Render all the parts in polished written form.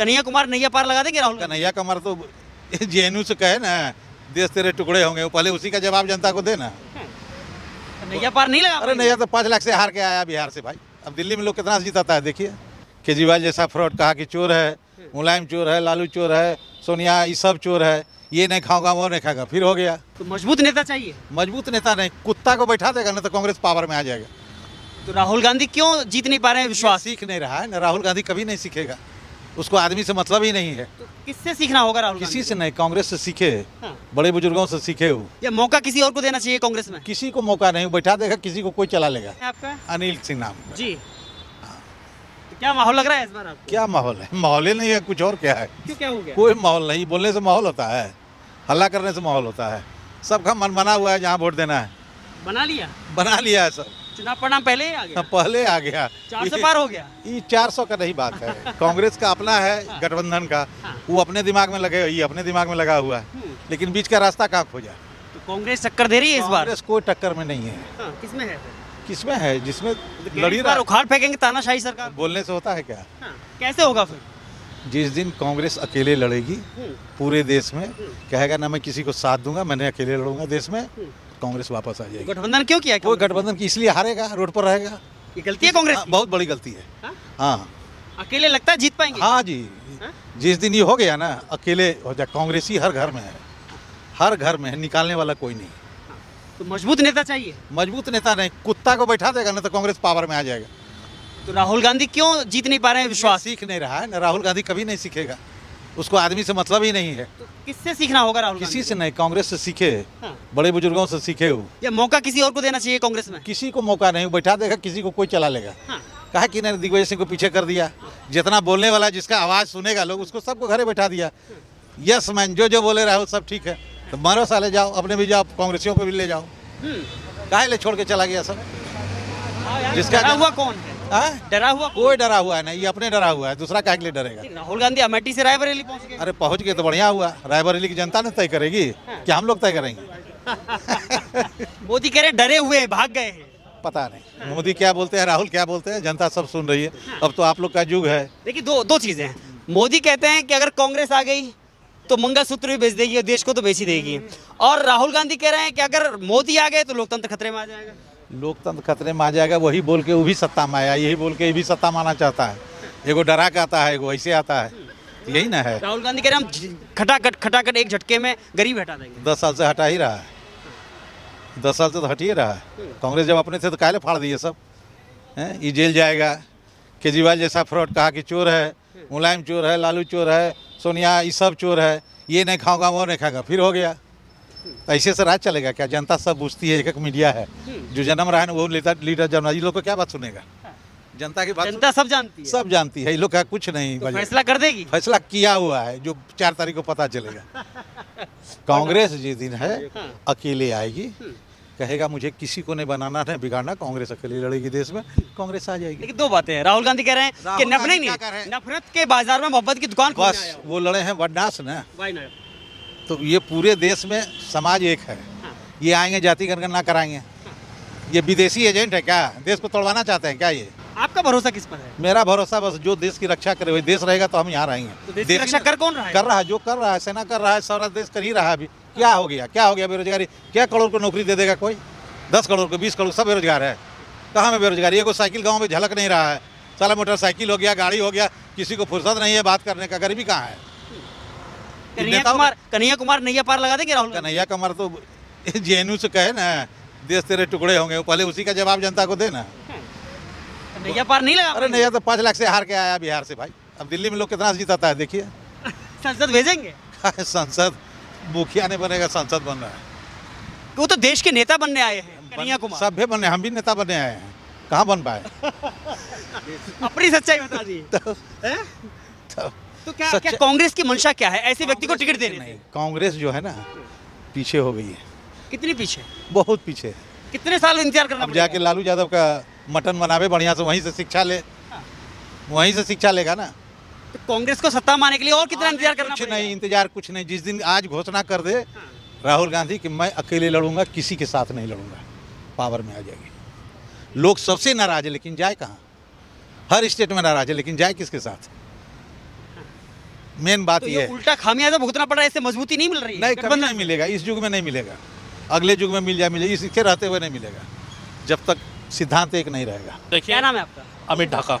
कन्हैया कुमार नैया पार लगा देंगे राहुल गांधी? कन्हैया कुमार तो जेएनयू से कहे ना, देश तेरे टुकड़े होंगे, वो पहले उसी का जवाब जनता को दे ना। नैया पार नहीं लगा? अरे नैया तो 5 लाख से हार के आया बिहार से भाई। अब दिल्ली में लोग कितना जीताता है देखिए। केजरीवाल जैसा फ्रॉड कहा कि चोर है, मुलायम चोर है, लालू चोर है, सोनिया ये सब चोर है, ये नहीं खाऊंगा वो नहीं खाएगा, फिर हो गया। तो मजबूत नेता चाहिए। मजबूत नेता नहीं, कुत्ता को बैठा देगा ना तो कांग्रेस पावर में आ जाएगा। तो राहुल गांधी क्यों जीत नहीं पा रहे हैं? विश्वास सीख नहीं रहा है ना, राहुल गांधी कभी नहीं सीखेगा, उसको आदमी से मतलब ही नहीं है। तो किससे सीखना होगा राहुल गांधी? किसी से नहीं, कांग्रेस से सीखे, हाँ। बड़े बुजुर्गों से सीखे हो। या मौका किसी और को देना चाहिए कांग्रेस में? किसी को मौका नहीं, बैठा देगा, किसी को कोई चला लेगा। आपका अनिल सिंह नाम है। जी। तो क्या माहौल लग रहा है इस बार आपको? क्या माहौल है? माहौल ही नहीं है, कुछ और क्या है। क्यों, क्या हो गया? कोई माहौल नहीं, बोलने से माहौल होता है, हल्ला करने से माहौल होता है। सबका मन बना हुआ है जहाँ वोट देना है, बना लिया, बना लिया है सब। चुनाव परिणाम पहले ही आ गया, पहले आ गया, 400 पार हो गया। ये 400 का नहीं बात है, कांग्रेस का अपना है गठबंधन का, वो अपने दिमाग में लगे, ये अपने दिमाग में लगा हुआ है, लेकिन बीच का रास्ता कहाँ खोजा। तो कांग्रेस टक्कर दे रही है इस बार? कांग्रेस कोई टक्कर में नहीं है। किसमें है? किसमें है? जिसमें लड़ी रहा, उखाड़ फेंकेंगे तानाशाही सरकार। बोलने से होता है क्या? कैसे होगा फिर? जिस दिन कांग्रेस अकेले लड़ेगी पूरे देश में, कहेगा ना मैं किसी को साथ दूंगा, मैंने अकेले लड़ूंगा देश में, कांग्रेस वापस आ जाएगी। गठबंधन क्यों किया? कोई गठबंधन की इसलिए हारेगा, रोड पर रहेगा। ये गलती है कांग्रेस की? बहुत बड़ी गलती है। हाँ, अकेले लगता है जीत पाएंगे? हाँ जी, जिस दिन ये हो गया ना, अकेले हो जाए, कांग्रेस ही हर घर में है, हर घर में है, निकालने वाला कोई नहीं। तो मजबूत नेता चाहिए। मजबूत नेता नहीं, कुत्ता को बैठा देगा ना तो कांग्रेस पावर में आ जाएगा। तो राहुल गांधी क्यों जीत नहीं पा रहे हैं? विश्वास सीख नहीं रहा है ना, राहुल गांधी कभी नहीं सीखेगा, उसको आदमी से मतलब ही नहीं है। तो किससे सीखना होगा राहुल गांधी? किसी से नहीं, कांग्रेस से सीखे, बड़े बुजुर्गों से सीखे हो। या मौका किसी और को देना चाहिए कांग्रेस में? किसी को मौका नहीं, बैठा देगा, किसी को कोई चला लेगा। कहा कि नहीं, दिग्विजय सिंह को पीछे कर दिया, जितना बोलने वाला, जिसका आवाज सुनेगा लोग, उसको सबको घरे बैठा दिया। यस मैन, जो बोले रहा हो सब ठीक है, तो मारो साले, जाओ अपने भी जाओ, कांग्रेसियों को भी ले जाओ। काहे ले छोड़ के चला गया सब? जिसका डरा हुआ कौन है? डरा हुआ कोई डरा हुआ है नहीं, ये अपने डरा हुआ है, दूसरा काहे के लिए डरेगा? राहुल गांधी अमेठी से रायबरेली पहुंच गए। अरे पहुंच गए तो बढ़िया हुआ, रायबरेली की जनता ने तय करेगी, क्या हम लोग तय करेंगे? मोदी कह रहे डरे हुए भाग गए हैं। पता नहीं मोदी क्या बोलते हैं, राहुल क्या बोलते हैं, जनता सब सुन रही है। अब तो आप लोग का युग है। देखिए दो चीजें हैं। मोदी कहते हैं कि अगर कांग्रेस आ गई तो मंगलसूत्र भी बेच देगी, देश को तो बेच ही देगी। और राहुल गांधी कह रहे हैं कि अगर मोदी आ गए तो लोकतंत्र खतरे में आ जाएगा। लोकतंत्र खतरे में आ जाएगा, वही बोल के वो भी सत्ता में आया, यही बोल के ये भी सत्ता माना चाहता है। एगो डरा के आता है, एगो ऐसे आता है, यही ना है। राहुल गांधी कह रहे हैं हम खटाखट एक झटके में गरीब हटा देंगे। 10 साल से हटा ही रहा है, 10 साल से तो हट ही रहा है। कांग्रेस जब अपने थे तो काहे फाड़ दिए सब, ये जेल जाएगा। केजरीवाल जैसा फ्रॉड कहा कि चोर है, मुलायम चोर है, लालू चोर है, सोनिया ये सब चोर है, ये नहीं खाऊंगा वो नहीं खाएगा, फिर हो गया। ऐसे से राज चलेगा क्या? जनता सब पूछती है, एक मीडिया है जो जन्म रहा है ना, वो लीडर जन्म, ये लोग को क्या बात सुनेगा? जनता की बात जनता सब जानती है, सब जानती है, ये लोग का कुछ नहीं। तो फैसला कर देगी। फैसला किया हुआ है, जो 4 तारीख को पता चलेगा। कांग्रेस जिस दिन है अकेले आएगी, कहेगा मुझे किसी को नहीं बनाना है, बिगाड़ना, कांग्रेस अकेले लड़ेगी देश में, कांग्रेस आ जाएगी। लेकिन 2 बातें हैं। राहुल गांधी कह रहे हैं कि नफरत के बाजार में मोहब्बत की दुकान खोलने बस आया हूं। वो लड़े हैं वरदास ना, Why not? तो ये पूरे देश में समाज एक है। ये आएंगे जाति गणना कराएंगे, ये विदेशी एजेंट है क्या? देश को तोड़वाना चाहते हैं क्या? ये आपका भरोसा किस पर है? मेरा भरोसा बस जो देश की रक्षा करे, वही देश रहेगा तो हम यहाँ रहेंगे। तो देश की रक्षा कर कौन रहा है? कर रहा है, जो कर रहा है, सेना कर रहा है, सारा देश कर ही रहा है। अभी क्या हो गया? क्या हो गया? बेरोजगारी, क्या करोड़ को नौकरी दे देगा कोई? 10 करोड़ को, 20 करोड़, सब बेरोजगार है। कहाँ में बेरोजगारी? एगो साइकिल गाँव में झलक नहीं रहा है, साला मोटरसाइकिल हो गया, गाड़ी हो गया, किसी को फुर्सत नहीं है बात करने का। गरीबी कहाँ है? कन्हैया कुमार नैया पार लगा देंगे राहुल? कन्हैया कुमार तो जेएनयू से कहे ना, देश तेरे टुकड़े होंगे, वो पहले उसी का जवाब जनता को दे ना। नैया पार नहीं लगा? अरे नैया तो 5 लाख से हार के आया बिहार से भाई। अब दिल्ली में लोग कितना जीताता है देखिए। संसद भेजेंगे? संसद मुखिया नहीं बनेगा, संसद बन रहा है। वो तो देश के नेता बनने आए हैं कन्हैया कुमार। सभ्य बनने, हम भी नेता बनने आए हैं, कहाँ बन पाए? अपनी सच्चाई बता दी। तो क्या कांग्रेस की मंशा क्या है ऐसे व्यक्ति को टिकट देने? नहीं, कांग्रेस जो है ना पीछे हो गई है। कितनी पीछे? बहुत पीछे। कितने साल इंतजार करना? अब जाके लालू यादव का मटन बनावे बढ़िया से, वहीं से शिक्षा ले, वहीं से शिक्षा लेगा ना। तो कांग्रेस को सत्ता में आने के लिए और कितना इंतजार करना? कुछ नहीं, इंतजार कुछ नहीं। जिस दिन आज घोषणा कर दे राहुल गांधी कि मैं अकेले लड़ूंगा, किसी के साथ नहीं लड़ूंगा, पावर में आ जाएगी। लोग सबसे नाराज है, लेकिन जाए कहाँ? हर स्टेट में नाराज है, लेकिन जाए किसके साथ? मेन बात तो ये ये है। उल्टा खामियाजा भुगतना पड़ रहा है, इससे मजबूती नहीं मिल रही है नहीं, कभी नहीं मिलेगा, इस युग में नहीं मिलेगा, अगले युग में मिल जाए, इसके रहते हुए नहीं मिलेगा, जब तक सिद्धांत एक नहीं रहेगा। देखिए, क्या नाम है आपका? अमित ढाका।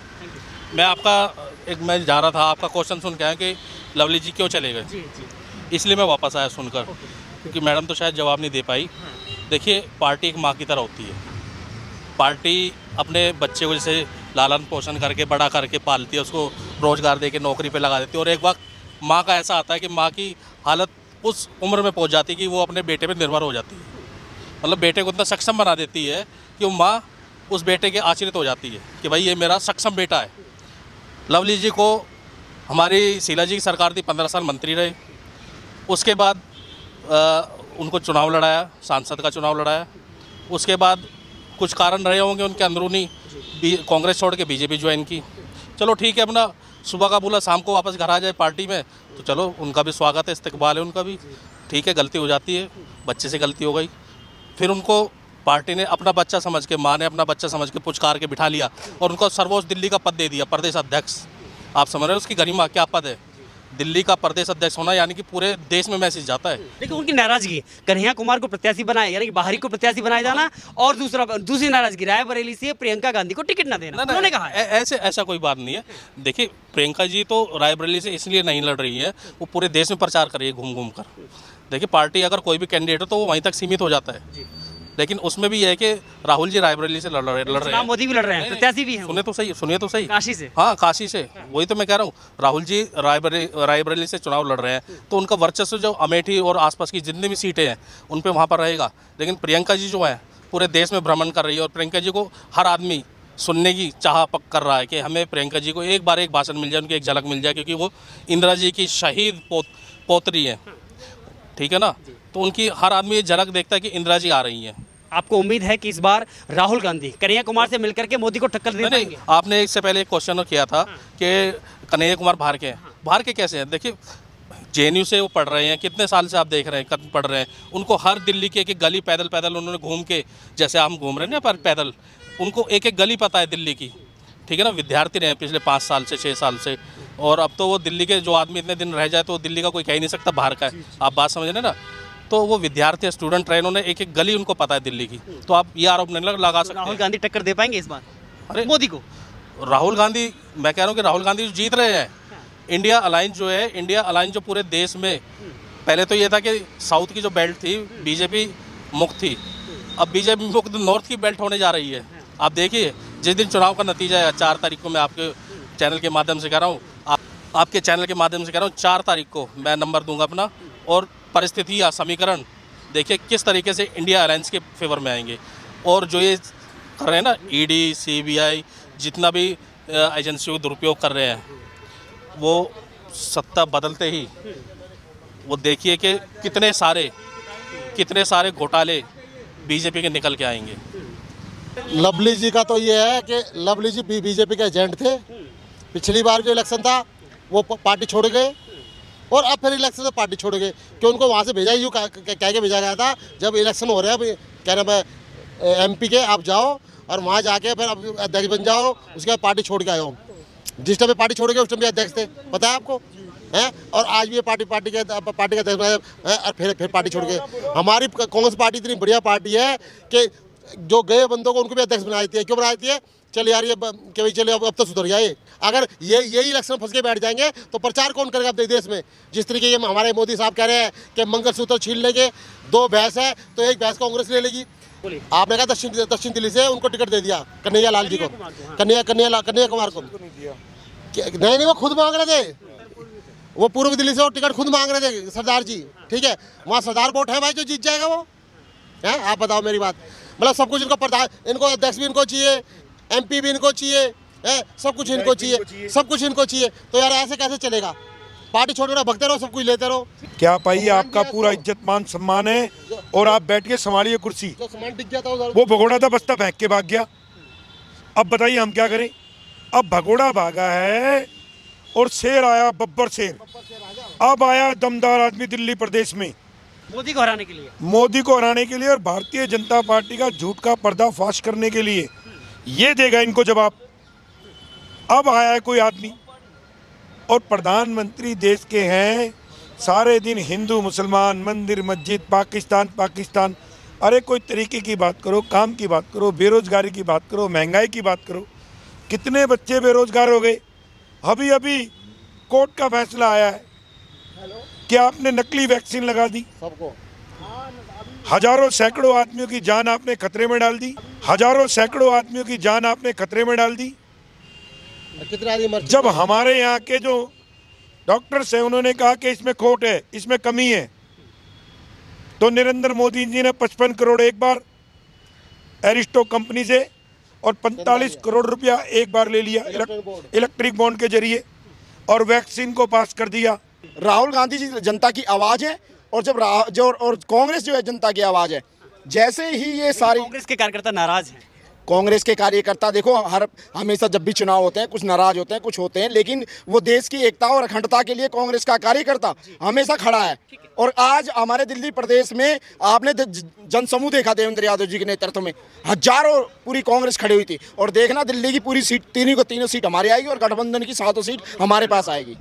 मैं आपका मैं जा रहा था, आपका क्वेश्चन सुन के आया कि लवली जी क्यों चले गए, जी जी। इसलिए मैं वापस आया सुनकर, क्योंकि मैडम तो शायद जवाब नहीं दे पाई। देखिए, पार्टी एक माँ की तरह होती है। पार्टी अपने बच्चे को जैसे लालन पोषण करके बड़ा करके पालती है, उसको रोज़गार दे के नौकरी पे लगा देती है, और एक वक्त माँ का ऐसा आता है कि माँ की हालत उस उम्र में पहुंच जाती है कि वो अपने बेटे पे निर्भर हो जाती है। मतलब बेटे को इतना सक्षम बना देती है कि वो माँ उस बेटे के आश्रित हो जाती है कि भाई ये मेरा सक्षम बेटा है। लवली जी को हमारी शीला जी की सरकार थी, 15 साल मंत्री रहे, उसके बाद उनको चुनाव लड़ाया, सांसद का चुनाव लड़ाया, उसके बाद कुछ कारण रहे होंगे उनके अंदरूनी, कांग्रेस छोड़ के बीजेपी ज्वाइन की। चलो ठीक है, अपना सुबह का बोला शाम को वापस घर आ जाए पार्टी में, तो चलो उनका भी स्वागत है, इस्तकबाल है उनका भी, ठीक है। गलती हो जाती है, बच्चे से गलती हो गई, फिर उनको पार्टी ने अपना बच्चा समझ के, माँ ने अपना बच्चा समझ के पुचकार के बिठा लिया और उनको सर्वोच्च दिल्ली का पद दे दिया, प्रदेश अध्यक्ष। आप समझ रहे हो उसकी गरिमा क्या पद है, दिल्ली का प्रदेश अध्यक्ष होना, यानी कि पूरे देश में मैसेज जाता है। लेकिन उनकी नाराजगी, कन्हैया कुमार को प्रत्याशी बनाया, यानी कि बाहरी को प्रत्याशी बनाया जाना, और दूसरी नाराजगी रायबरेली से प्रियंका गांधी को टिकट न देना, उन्होंने कहा है। ऐसा कोई बात नहीं है। देखिए, प्रियंका जी तो रायबरेली से इसलिए नहीं लड़ रही है, वो पूरे देश में प्रचार कर रही है घूम घूम कर। देखिए, पार्टी अगर कोई भी कैंडिडेट हो तो वो वहीं तक सीमित हो जाता है, लेकिन उसमें भी यह है कि राहुल जी रायबरेली से लड़ रहे हैं, मोदी भी लड़ रहे हैं, प्रत्याशी भी हैं। सुनिए तो सही, काशी से। हाँ, काशी से, वही तो मैं कह रहा हूँ। राहुल जी रायबरेली से चुनाव लड़ रहे हैं, तो उनका वर्चस्व जो अमेठी और आसपास की जितनी भी सीटें हैं उन पे वहाँ पर रहेगा। लेकिन प्रियंका जी जो है पूरे देश में भ्रमण कर रही है, और प्रियंका जी को हर आदमी सुनने की चाह कर रहा है कि हमें प्रियंका जी को एक बार एक भाषण मिल जाए, उनकी एक झलक मिल जाए, क्योंकि वो इंदिरा जी की शहीद पोत्री है, ठीक है ना। तो उनकी हर आदमी ये झलक देखता है कि इंदिरा जी आ रही हैं। आपको उम्मीद है कि इस बार राहुल गांधी कन्हैया कुमार से मिलकर के मोदी को टक्कर दे पाएंगे? आपने इससे पहले एक क्वेश्चन किया था कि कन्हैया कुमार बाहर के हैं, बाहर के कैसे हैं? देखिए, जेएनयू से वो पढ़ रहे हैं, कितने साल से आप देख रहे हैं पढ़ रहे हैं, उनको हर दिल्ली की एक एक गली पैदल उन्होंने घूम के, जैसे हम घूम रहे हैं ना पर पैदल, उनको एक एक गली पता है दिल्ली की, ठीक है ना। विद्यार्थी रहे पिछले 5 साल से 6 साल से, और अब तो वो दिल्ली के जो आदमी इतने दिन रह जाए तो दिल्ली का कोई कह ही नहीं सकता बाहर का है, आप बात समझ रहे ना। तो वो विद्यार्थी स्टूडेंट रहे, उन्होंने एक एक गली उनको पता है दिल्ली की, तो आप ये आरोप नहीं लगा सकते। राहुल गांधी टक्कर दे पाएंगे इस बार अरे मोदी को? राहुल गांधी, मैं कह रहा हूँ कि राहुल गांधी जीत रहे हैं। इंडिया अलायंस जो है, इंडिया अलायंस जो पूरे देश में, पहले तो ये था कि साउथ की जो बेल्ट थी बीजेपी मुक्त थी, अब बीजेपी मुक्त नॉर्थ की बेल्ट होने जा रही है। आप देखिए, जिस दिन चुनाव का नतीजा है 4 तारीख को, मैं आपके चैनल के माध्यम से कह रहा हूँ, आपके चैनल के माध्यम से कह रहा हूँ, 4 तारीख को मैं नंबर दूंगा अपना, और परिस्थिति या समीकरण देखिए किस तरीके से इंडिया अलायंस के फेवर में आएंगे। और जो ये कर रहे हैं ना ईडी, सीबीआई, जितना भी एजेंसियों का दुरुपयोग कर रहे हैं, वो सत्ता बदलते ही वो देखिए कि कितने सारे घोटाले बीजेपी के निकल के आएंगे। लवली जी का तो ये है कि लवली जी बीजेपी के एजेंट थे। पिछली बार जो इलेक्शन था वो पार्टी छोड़ गए, और अब फिर इलेक्शन से पार्टी छोड़ गए, कि उनको वहाँ से भेजा, यूँ कह के भेजा गया था जब इलेक्शन हो रहे हैं, क्या नाम है, एमपी के, आप जाओ और वहाँ जाके फिर अब अध्यक्ष बन जाओ, उसके बाद पार्टी छोड़ के आए हो। जिस टाइम पार्टी छोड़ गए उस टाइम भी अध्यक्ष थे, पता है आपको, हैं? और आज भी ये पार्टी का अध्यक्ष है, और फिर पार्टी छोड़ गए। हमारी कांग्रेस पार्टी इतनी बढ़िया पार्टी है कि जो गए बंदों को उनको भी अध्यक्ष बना देती है। क्यों बना देती है? चल यार ये कि भाई चले अब तो सुधर जाए। अगर यही इलेक्शन फंस के बैठ जाएंगे तो प्रचार कौन करेगा अपने देश में? जिस तरीके ये हमारे मोदी साहब कह रहे हैं कि मंगलसूत्र छीन लेंगे, 2 भैंस है तो 1 भैंस कांग्रेस ले लेगी। आपने कहा दक्षिण दिल्ली से उनको टिकट दे दिया, कन्हैया लाल जी को, कन्हैया कुमार को नहीं, वो खुद मांग रहे थे, वो पूर्व दिल्ली से वो टिकट खुद मांग रहे थे सरदार जी, ठीक है। वहाँ सरदार वोट है भाई, जो जीत जाएगा वो है। आप बताओ मेरी बात, मतलब सब कुछ इनको प्रधान, इनको अध्यक्ष भी इनको चाहिए, एमपी भी इनको चाहिए, सब कुछ इनको चाहिए, सब कुछ इनको चाहिए। तो यार ऐसे कैसे चलेगा? पार्टी छोड़ रहे, भगते रहो, सब कुछ लेते रहो। क्या पाई, आपका पूरा इज्जत मान सम्मान है, और आप बैठ के संभालिए कुर्सी। जो सामान टिक गया था वो भगोड़ा था, बस्ता फेंक के भाग गया। अब बताइए हम क्या करें? अब भगोड़ा भागा है और शेर आया, बब्बर शेर। अब आया दमदार आदमी दिल्ली प्रदेश में मोदी को हराने के लिए, मोदी को हराने के लिए, और भारतीय जनता पार्टी का झूठ का पर्दाफाश करने के लिए। ये देगा इनको जवाब। अब आया है कोई आदमी, और प्रधानमंत्री देश के हैं, सारे दिन हिंदू मुसलमान, मंदिर मस्जिद, पाकिस्तान पाकिस्तान। अरे कोई तरीके की बात करो, काम की बात करो, बेरोजगारी की बात करो, महंगाई की बात करो। कितने बच्चे बेरोजगार हो गए। अभी अभी कोर्ट का फैसला आया है कि आपने नकली वैक्सीन लगा दी, सबको हजारों सैकड़ों आदमियों की जान आपने खतरे में डाल दी, हजारों सैकड़ों आदमियों की जान आपने खतरे में डाल दी। कितने आदमी मर जब हमारे यहाँ के जो डॉक्टर्स हैं उन्होंने कहा कि इसमें खोट है, इसमें कमी है, तो नरेंद्र मोदी जी ने 55 करोड़ एक बार एरिस्टो कंपनी से और 45 करोड़ रुपया एक बार ले लिया इलेक्ट्रिक बॉन्ड के जरिए और वैक्सीन को पास कर दिया। राहुल गांधी जी जनता की आवाज़ है और जब और कांग्रेस जो है जनता की आवाज़ है। जैसे ही ये सारी कांग्रेस के कार्यकर्ता नाराज हैं। कांग्रेस के कार्यकर्ता देखो हमेशा जब भी चुनाव होते हैं कुछ नाराज होते हैं, कुछ होते हैं, लेकिन वो देश की एकता और अखंडता के लिए कांग्रेस का कार्यकर्ता हमेशा खड़ा है। और आज हमारे दिल्ली प्रदेश में आपने जनसमूह देखा देवेंद्र यादव जी के नेतृत्व में, हजारों पूरी कांग्रेस खड़ी हुई थी। और देखना दिल्ली की पूरी सीट तीनों सीट हमारी आएगी और गठबंधन की 7 सीट हमारे पास आएगी।